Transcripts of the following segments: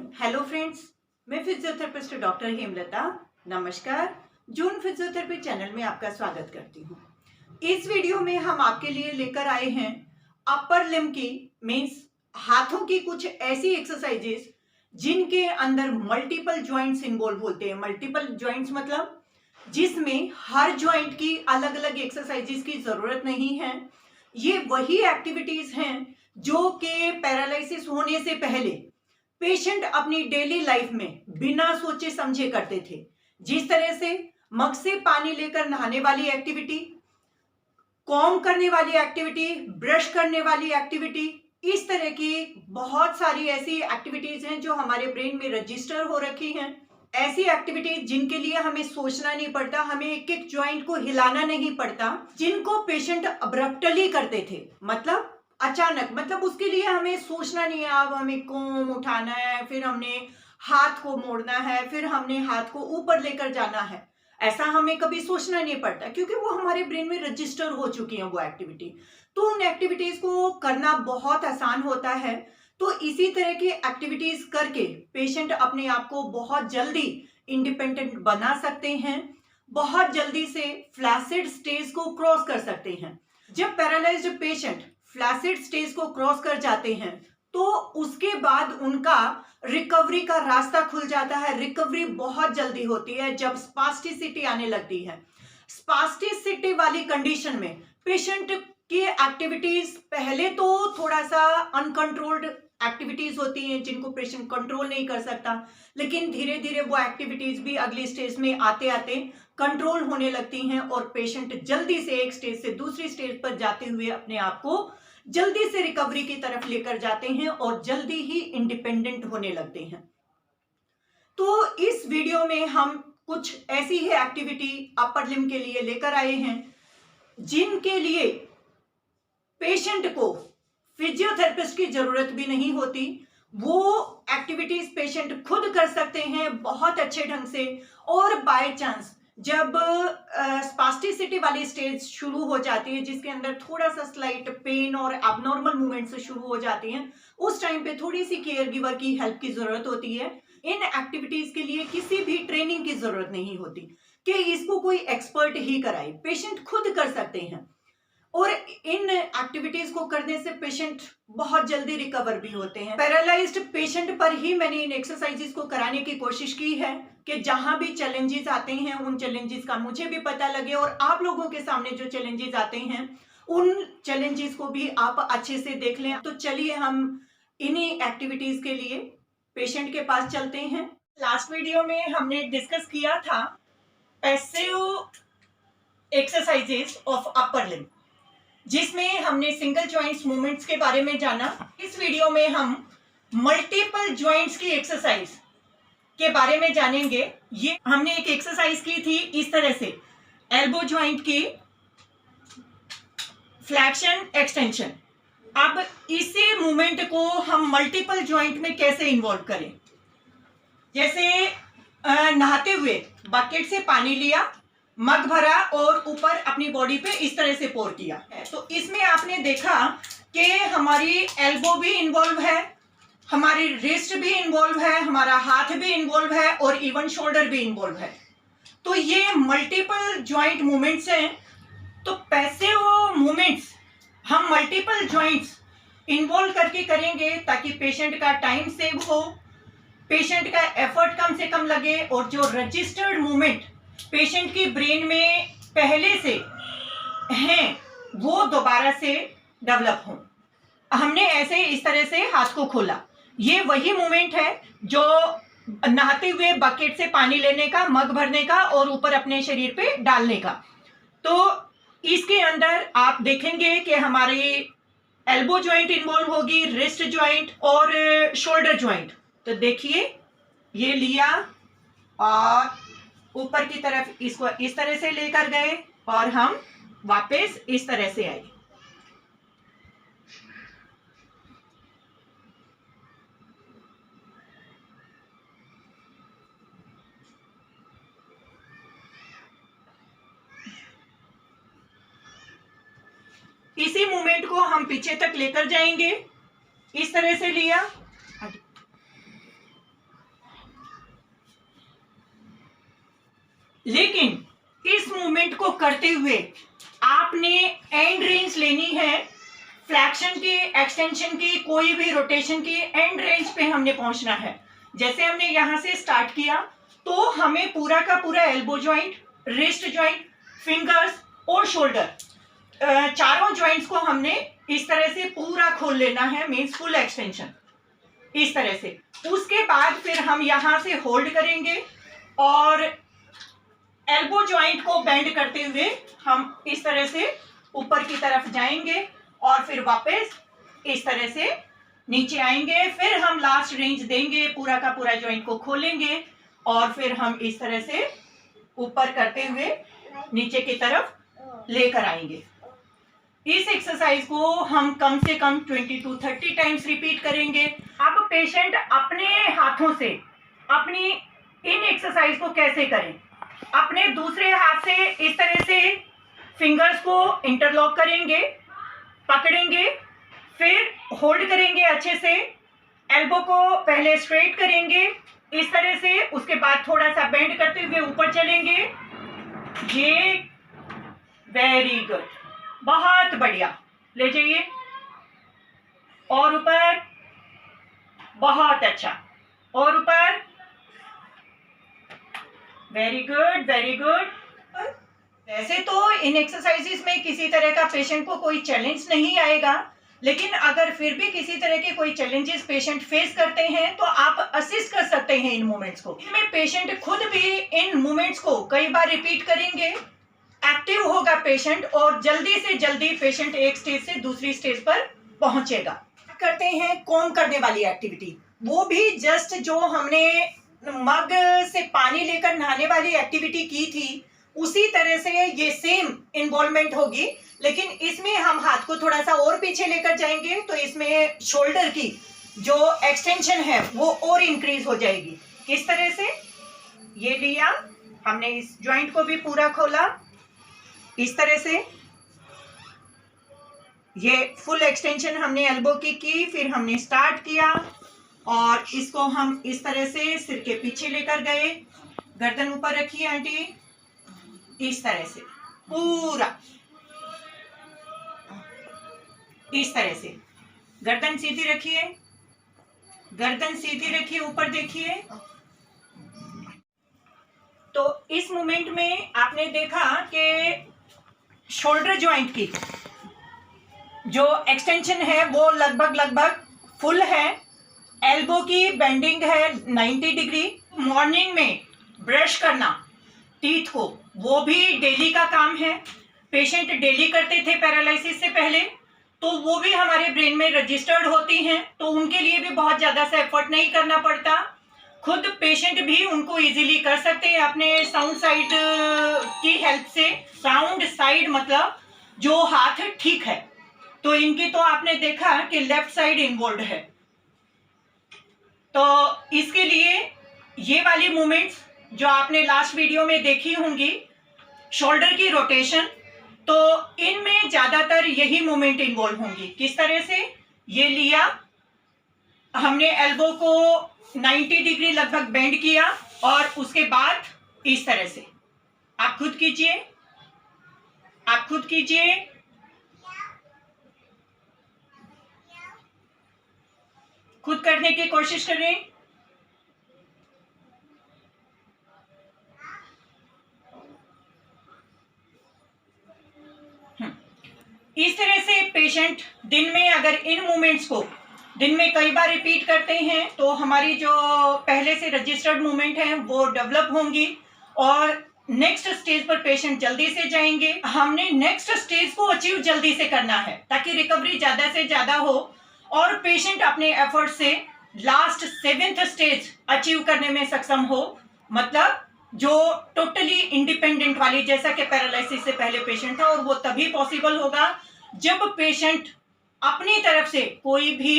Hello friends, मैं physiotherapist doctor Hemlata. नमस्कार। जून physiotherapy channel में आपका स्वागत करती हूँ। इस वीडियो में हम आपके लिए लेकर आए हैं अपर लिम्ब की मीन्स हाथों की कुछ ऐसी एक्सरसाइजेस जिनके अंदर मल्टीपल जॉइंट्स इन्वॉल्व होते हैं। मल्टीपल जॉइंट्स मतलब जिसमें हर जॉइंट की अलग अलग एक्सरसाइजेस की जरूरत नहीं है। ये वही एक्टिविटीज हैं जो कि पैरालिसिस होने से पहले पेशेंट अपनी डेली लाइफ में बिना सोचे समझे करते थे। जिस तरह से मग से पानी लेकर नहाने वाली एक्टिविटी, कॉम करने वाली एक्टिविटी, ब्रश करने वाली एक्टिविटी, इस तरह की बहुत सारी ऐसी एक्टिविटीज हैं जो हमारे ब्रेन में रजिस्टर हो रखी हैं। ऐसी एक्टिविटीज जिनके लिए हमें सोचना नहीं पड़ता, हमें एक एक ज्वाइंट को हिलाना नहीं पड़ता, जिनको पेशेंट अब्रप्टली करते थे, मतलब अचानक, मतलब उसके लिए हमें सोचना नहीं है अब हमें कोम उठाना है, फिर हमने हाथ को मोड़ना है, फिर हमने हाथ को ऊपर लेकर जाना है। ऐसा हमें कभी सोचना नहीं पड़ता क्योंकि वो हमारे ब्रेन में रजिस्टर हो चुकी है वो एक्टिविटी। तो उन एक्टिविटीज को करना बहुत आसान होता है। तो इसी तरह की एक्टिविटीज करके पेशेंट अपने आप को बहुत जल्दी इंडिपेंडेंट बना सकते हैं, बहुत जल्दी से फ्लैसिड स्टेज को क्रॉस कर सकते हैं। जब पैरालाइज्ड पेशेंट फ्लैसिड स्टेज को क्रॉस कर जाते हैं तो उसके बाद उनका रिकवरी का रास्ता खुल जाता है। रिकवरी बहुत जल्दी होती है जब स्पास्टिसिटी आने लगती है। स्पास्टिसिटी वाली कंडीशन में पेशेंट की एक्टिविटीज पहले तो थोड़ा सा अनकंट्रोल्ड एक्टिविटीज होती हैं जिनको पेशेंट कंट्रोल नहीं कर सकता, लेकिन धीरे धीरे वो एक्टिविटीज भी अगली स्टेज में आते आते कंट्रोल होने लगती हैं और पेशेंट जल्दी से एक स्टेज से दूसरी स्टेज पर जाते हुए अपने आप को जल्दी से रिकवरी की तरफ लेकर जाते हैं और जल्दी ही इंडिपेंडेंट होने लगते हैं। तो इस वीडियो में हम कुछ ऐसी ही एक्टिविटी अपर लिम्ब के लिए लेकर आए हैं जिनके लिए पेशेंट को फिजियोथेरेपिस्ट की जरूरत भी नहीं होती। वो एक्टिविटीज पेशेंट खुद कर सकते हैं बहुत अच्छे ढंग से। और बाय चांस जब स्पास्टिसिटी वाली स्टेज शुरू हो जाती है जिसके अंदर थोड़ा सा स्लाइट पेन और एबनॉर्मल मूवमेंट्स शुरू हो जाती हैं, उस टाइम पे थोड़ी सी केयर गिवर की हेल्प की जरूरत होती है। इन एक्टिविटीज के लिए किसी भी ट्रेनिंग की जरूरत नहीं होती कि इसको कोई एक्सपर्ट ही कराए, पेशेंट खुद कर सकते हैं। और इन एक्टिविटीज को करने से पेशेंट बहुत जल्दी रिकवर भी होते हैं। पैरालाइज्ड पेशेंट पर ही मैंने इन एक्सरसाइजेस को कराने की कोशिश की है कि जहां भी चैलेंजेस आते हैं उन चैलेंजेस का मुझे भी पता लगे और आप लोगों के सामने जो चैलेंजेस आते हैं उन चैलेंजेस को भी आप अच्छे से देख लें। तो चलिए हम इन्हीं एक्टिविटीज के लिए पेशेंट के पास चलते हैं। लास्ट वीडियो में हमने डिस्कस किया था passive exercises of upper limb, जिसमें हमने सिंगल जॉइंट्स मूवमेंट्स के बारे में जाना। इस वीडियो में हम मल्टीपल जॉइंट्स की एक्सरसाइज के बारे में जानेंगे। ये हमने एक एक्सरसाइज की थी इस तरह से, एल्बो जॉइंट की फ्लैक्शन एक्सटेंशन। अब इसी मूवमेंट को हम मल्टीपल जॉइंट में कैसे इन्वॉल्व करें। जैसे नहाते हुए बकेट से पानी लिया, मग भरा और ऊपर अपनी बॉडी पे इस तरह से पोर किया है। तो इसमें आपने देखा कि हमारी एल्बो भी इन्वॉल्व है, हमारी रिस्ट भी इन्वॉल्व है, हमारा हाथ भी इन्वॉल्व है और इवन शोल्डर भी इन्वॉल्व है। तो ये मल्टीपल जॉइंट मूवमेंट्स हैं। तो पैसिव मूवमेंट्स हम मल्टीपल जॉइंट्स इन्वॉल्व करके करेंगे ताकि पेशेंट का टाइम सेव हो, पेशेंट का एफर्ट कम से कम लगे और जो रजिस्टर्ड मूवमेंट पेशेंट की ब्रेन में पहले से हैं वो दोबारा से डेवलप हो। हमने ऐसे इस तरह से हाथ को खोला, ये वही मूवमेंट है जो नहाते हुए बकेट से पानी लेने का, मग भरने का और ऊपर अपने शरीर पे डालने का। तो इसके अंदर आप देखेंगे कि हमारी एल्बो जॉइंट इन्वॉल्व होगी, रिस्ट जॉइंट और शोल्डर जॉइंट। तो देखिए ये लिया और ऊपर की तरफ इसको इस तरह से लेकर गए और हम वापस इस तरह से आए। इसी मूवमेंट को हम पीछे तक लेकर जाएंगे। इस तरह से लिया करते हुए आपने एंड रेंज लेनी है, फ्लैक्शन की, एक्सटेंशन की, कोई भी रोटेशन की एंड रेंज पे हमने पहुंचना है। जैसे हमने यहां से स्टार्ट किया तो हमें पूरा का पूरा elbow joint, wrist joint, fingers और शोल्डर, चारों जॉइंट्स को हमने इस तरह से पूरा खोल लेना है, मीन्स फुल एक्सटेंशन इस तरह से। उसके बाद फिर हम यहां से होल्ड करेंगे और एल्बो जॉइंट को बेंड करते हुए हम इस तरह से ऊपर की तरफ जाएंगे और फिर वापस इस तरह से नीचे आएंगे। फिर हम लास्ट रेंज देंगे, पूरा का पूरा जॉइंट को खोलेंगे और फिर हम इस तरह से ऊपर करते हुए नीचे की तरफ लेकर आएंगे। इस एक्सरसाइज को हम कम से कम 20 to 30 टाइम्स रिपीट करेंगे। अब पेशेंट अपने हाथों से अपनी इन एक्सरसाइज को कैसे करें, अपने दूसरे हाथ से इस तरह से फिंगर्स को इंटरलॉक करेंगे, पकड़ेंगे, फिर होल्ड करेंगे अच्छे से, एल्बो को पहले स्ट्रेट करेंगे इस तरह से, उसके बाद थोड़ा सा बेंड करते हुए ऊपर चलेंगे। ये वेरी गुड, बहुत बढ़िया, ले जाइए और ऊपर, बहुत अच्छा, और ऊपर, वेरी गुड वेरी गुड। वैसे तो इन एक्सरसाइजेस में किसी तरह का पेशेंट को कोई चैलेंज नहीं आएगा, लेकिन अगर फिर भी किसी तरह के कोई चैलेंजेस पेशेंट फेस करते हैं तो आप असिस्ट कर सकते हैं इन मूवमेंट्स को। इनमें पेशेंट खुद भी इन मूवमेंट्स को कई बार रिपीट करेंगे, एक्टिव होगा पेशेंट और जल्दी से जल्दी पेशेंट एक स्टेज से दूसरी स्टेज पर पहुंचेगा। करते हैं कॉम करने वाली एक्टिविटी, वो भी जस्ट जो हमने मग से पानी लेकर नहाने वाली एक्टिविटी की थी उसी तरह से ये सेम इन्वॉल्वमेंट होगी, लेकिन इसमें हम हाथ को थोड़ा सा और पीछे लेकर जाएंगे तो इसमें शोल्डर की जो एक्सटेंशन है वो और इंक्रीज हो जाएगी। किस तरह से, ये लिया हमने, इस जॉइंट को भी पूरा खोला इस तरह से, ये फुल एक्सटेंशन हमने एल्बो की, फिर हमने स्टार्ट किया और इसको हम इस तरह से सिर के पीछे लेकर गए, गर्दन ऊपर रखिए आंटी, इस तरह से पूरा इस तरह से, गर्दन सीधी रखिए, गर्दन सीधी रखिए, ऊपर देखिए। तो इस मूवमेंट में आपने देखा कि शोल्डर जॉइंट की जो एक्सटेंशन है वो लगभग फुल है, एल्बो की बेंडिंग है 90 डिग्री। मॉर्निंग में ब्रश करना टीथ को, वो भी डेली का काम है, पेशेंट डेली करते थे पैरालिसिस से पहले, तो वो भी हमारे ब्रेन में रजिस्टर्ड होती हैं, तो उनके लिए भी बहुत ज़्यादा सा एफर्ट नहीं करना पड़ता, खुद पेशेंट भी उनको इजीली कर सकते हैं अपने साउंड साइड की हेल्प से। साउंड साइड मतलब जो हाथ ठीक है, तो इनकी तो आपने देखा कि लेफ्ट साइड इन्वॉल्व है, तो इसके लिए ये वाली मूवमेंट्स जो आपने लास्ट वीडियो में देखी होंगी, शोल्डर की रोटेशन, तो इनमें ज्यादातर यही मूवमेंट इन्वॉल्व होंगी। किस तरह से, ये लिया हमने, एल्बो को 90 डिग्री लगभग बेंड किया और उसके बाद इस तरह से, आप खुद कीजिए, आप खुद कीजिए, खुद करने की कोशिश करें। इस तरह से पेशेंट दिन में अगर इन मूवमेंट्स को दिन में कई बार रिपीट करते हैं तो हमारी जो पहले से रजिस्टर्ड मूवमेंट है वो डेवलप होंगी और नेक्स्ट स्टेज पर पेशेंट जल्दी से जाएंगे। हमने नेक्स्ट स्टेज को अचीव जल्दी से करना है ताकि रिकवरी ज्यादा से ज्यादा हो और पेशेंट अपने एफर्ट से लास्ट 7th स्टेज अचीव करने में सक्षम हो, मतलब जो टोटली इंडिपेंडेंट वाली, जैसा कि पैरालिसिस से पहले पेशेंट था, और वो तभी पॉसिबल होगा जब पेशेंट अपनी तरफ से कोई भी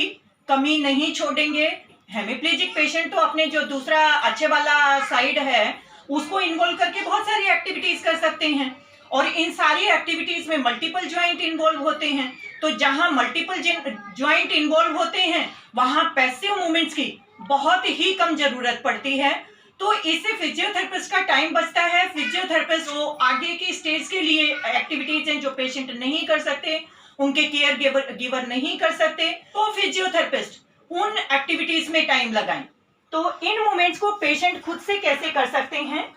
कमी नहीं छोड़ेंगे। हेमिप्लेजिक पेशेंट तो अपने जो दूसरा अच्छे वाला साइड है उसको इन्वॉल्व करके बहुत सारी एक्टिविटीज कर सकते हैं और इन सारी एक्टिविटीज में मल्टीपल ज्वाइंट इन्वॉल्व होते हैं, तो जहां मल्टीपल ज्वाइंट इन्वॉल्व होते हैं वहां पैसिव मूवमेंट्स की बहुत ही कम जरूरत पड़ती है। तो इससे फिजियोथेरेपिस्ट का टाइम बचता है। फिजियोथेरेपिस्ट वो आगे की स्टेज के लिए एक्टिविटीज हैं जो पेशेंट नहीं कर सकते, उनके केयर गिवर नहीं कर सकते, तो फिजियोथेरेपिस्ट उन एक्टिविटीज में टाइम लगाएं। तो इन मोमेंट्स को पेशेंट खुद से कैसे कर सकते हैं,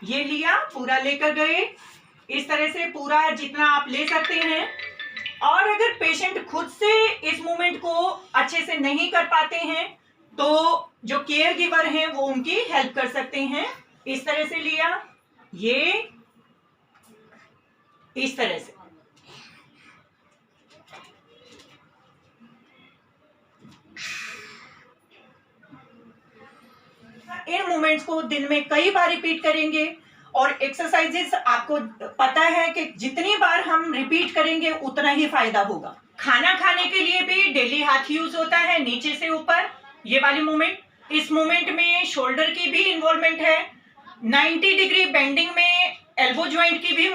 ये लिया, पूरा लेकर गए, इस तरह से पूरा जितना आप ले सकते हैं। और अगर पेशेंट खुद से इस मूवमेंट को अच्छे से नहीं कर पाते हैं तो जो केयर गिवर हैं वो उनकी हेल्प कर सकते हैं। इस तरह से लिया, ये इस तरह से। इन मूवमेंट्स को दिन में कई बार रिपीट करेंगे और एक्सरसाइजेस आपको पता है कि जितनी बार हम रिपीट करेंगे उतना ही फायदा होगा। खाना खाने के लिए भी डेली हाथ यूज होता है, नीचे से ऊपर, ये वाली मूवमेंट। इस मूवमेंट में शोल्डर की भी इन्वॉल्वमेंट है, 90 डिग्री बेंडिंग में एल्बो जॉइंट की भी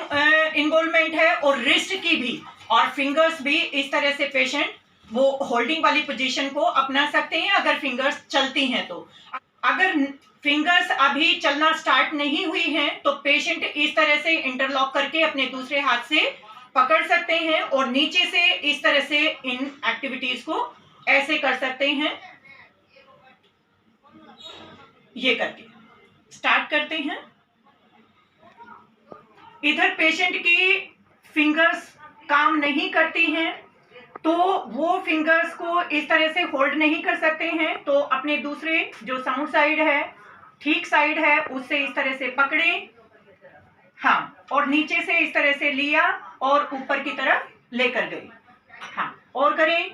इन्वॉल्वमेंट है और रिस्ट की भी, और फिंगर्स भी। इस तरह से पेशेंट वो होल्डिंग वाली पोजीशन को अपना सकते हैं अगर फिंगर्स चलती हैं तो। अगर फिंगर्स अभी चलना स्टार्ट नहीं हुई हैं तो पेशेंट इस तरह से इंटरलॉक करके अपने दूसरे हाथ से पकड़ सकते हैं और नीचे से इस तरह से इन एक्टिविटीज को ऐसे कर सकते हैं। ये करके स्टार्ट करते हैं। इधर पेशेंट की फिंगर्स काम नहीं करती हैं तो वो फिंगर्स को इस तरह से होल्ड नहीं कर सकते हैं, तो अपने दूसरे जो साउंड साइड है, ठीक साइड है, उससे इस तरह से पकड़े, हाँ, और नीचे से इस तरह से लिया और ऊपर की तरफ लेकर गए, हाँ, और करें,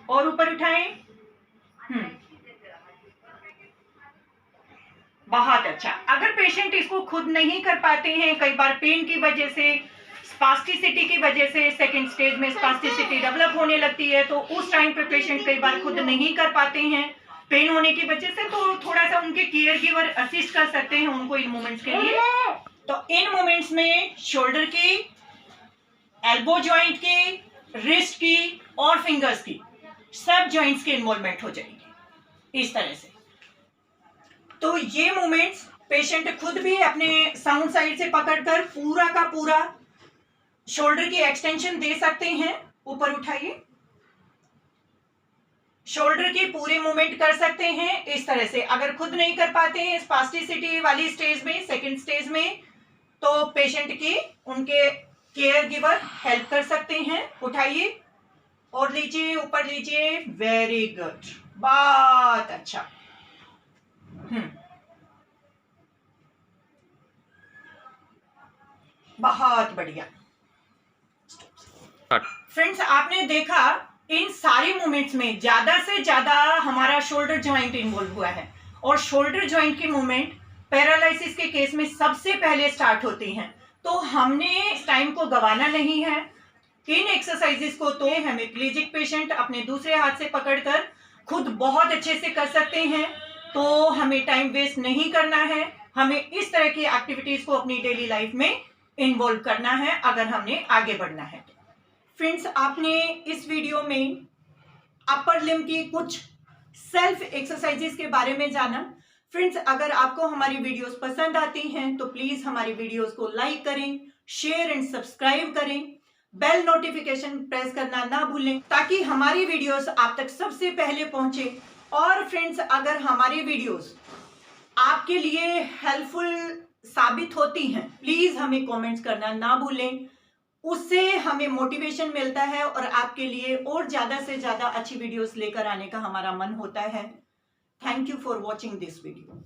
और ऊपर उठाएं, बहुत अच्छा। अगर पेशेंट इसको खुद नहीं कर पाते हैं, कई बार पेन की वजह से, स्पास्टिसिटी की वजह से, सेकंड स्टेज में स्पास्टिसिटी डेवलप होने लगती है, तो उस टाइम पे पेशेंट कई बार खुद नहीं कर पाते हैं पेन होने की वजह से, तो थोड़ा सा उनके केयर गिवर असिस्ट कर सकते हैं उनको इन मोमेंट्स के लिए। तो इन मोमेंट्स में शोल्डर की, एल्बो जॉइंट की, रिस्ट की और फिंगर्स की, सब जॉइंट्स की इन्वॉल्वमेंट हो जाएगी इस तरह से। तो ये मोमेंट्स पेशेंट खुद भी अपने साउंड साइड से पकड़कर पूरा का पूरा शोल्डर की एक्सटेंशन दे सकते हैं। ऊपर उठाइए, शोल्डर की पूरे मूवमेंट कर सकते हैं इस तरह से। अगर खुद नहीं कर पाते हैं स्पास्टिसिटी वाली स्टेज में, सेकंड स्टेज में, तो पेशेंट की उनके केयर गिवर हेल्प कर सकते हैं। उठाइए और लीजिए, ऊपर लीजिए, वेरी गुड, बहुत अच्छा। बहुत बढ़िया। फ्रेंड्स, आपने देखा इन सारी मूवमेंट्स में ज्यादा से ज्यादा हमारा शोल्डर जॉइंट इन्वॉल्व हुआ है, और शोल्डर जॉइंट की मूवमेंट पैरालिसिस के केस में सबसे पहले स्टार्ट होती हैं। तो हमने इस टाइम को गंवाना नहीं है। इन एक्सरसाइजेस को तो हेमिप्लेजिक पेशेंट अपने दूसरे हाथ से पकड़कर खुद बहुत अच्छे से कर सकते हैं, तो हमें टाइम वेस्ट नहीं करना है। हमें इस तरह की एक्टिविटीज को अपनी डेली लाइफ में इन्वॉल्व करना है अगर हमने आगे बढ़ना है। फ्रेंड्स, आपने इस वीडियो में अपर लिम्ब की कुछ सेल्फ एक्सरसाइजेस के बारे में जाना। फ्रेंड्स, अगर आपको हमारी वीडियोस पसंद आती हैं तो प्लीज हमारी वीडियोस को लाइक करें, शेयर एंड सब्सक्राइब करें, बेल नोटिफिकेशन प्रेस करना ना भूलें ताकि हमारी वीडियोस आप तक सबसे पहले पहुंचे। और फ्रेंड्स, अगर हमारी वीडियोस आपके लिए हेल्पफुल साबित होती हैं, प्लीज हमें कमेंट्स करना ना भूलें। उससे हमें मोटिवेशन मिलता है और आपके लिए और ज्यादा से ज्यादा अच्छी वीडियोस लेकर आने का हमारा मन होता है। Thank you for watching this video.